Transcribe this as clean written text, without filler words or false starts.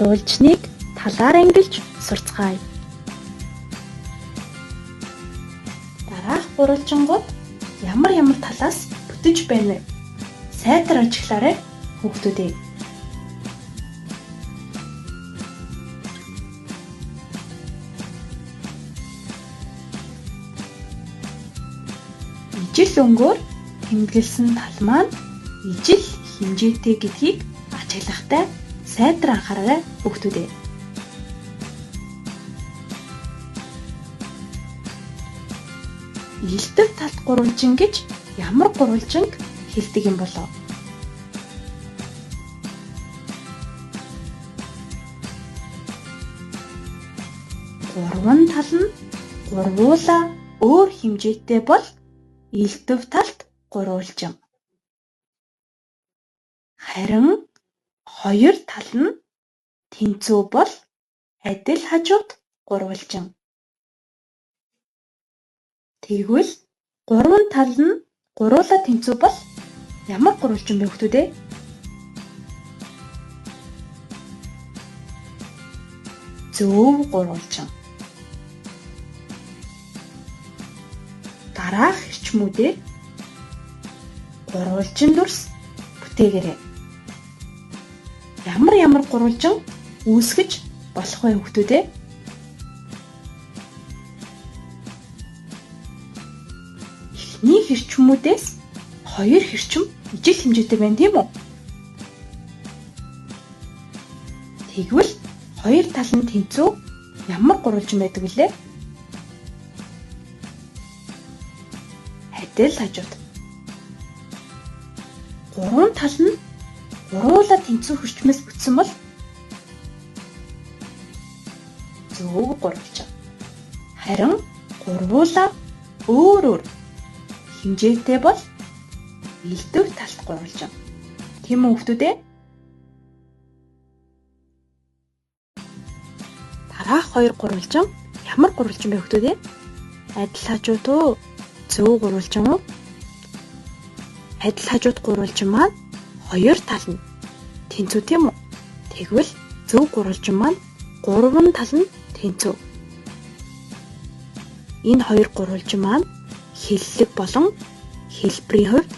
гурвалжныг талаар ангилж сурцгаая. Дараах гурвалжингууд ямар талаас бүтэж байна вэ? Сайтар ажиглаарай хүүхдүүдээ. Ижил өнгөөр тэмдэглэсэн тал маань ижил хэмжээтэй гэдгийг ажиглахтай сайтар анхаараарай хүүхдүүдээ. Илдэв талт гурвалжин гэж ямар гурвалжинг хэлдэг юм болов? Гурван тал нь гурвуулаа өөр хэмжээтэй бол илдэв талт гурвалжин. Харин хоёр тал нь тэнцүү бол адил хажууд гурвалжин. Тэгвэл гурван тал нь гурвуулаа тэнцүү бол ямар гурвалжин бэ хүүхдүүдээ? Зөв гурвалжин. Дараах эрчмүүдээр гурвалжин дүрс бүтээгээрэй. Ямар гурвалжин үүсгэж болох вэ хүүхдүүдээ? Эхний хэрчмүүдээс хоёр хэрчим ижил хэмжээтэй байна тийм үү? Тэгвэл хоёр тал нь тэнцүү ямар гурвалжин байдаг вүлээ? Адил хажууд. Гурван тал нь гурвуулаа тэнцүү хэрчмээс бүтсэн бол зөв гурвалжин. Харин гурвуулаа өөр хэмжээтэй бол илдэв талт гурвалжин. Тийм үү хүүхдүүдээ? Дараах хоёр гурвалжин ямар гурвалжин бэ хүүхдүүдээ? Адил хажууд уу? Зөв гурвалжин уу? Адил хажууд гурвалжин маань хоёр тал нь тэнцүү тийм үү? Тэгвэл зөв гурвалжин маань гурван тал нь тэнцүү. Энэ хоёр гурвалжин маань хэллэг болон хэлбэрийн хувьд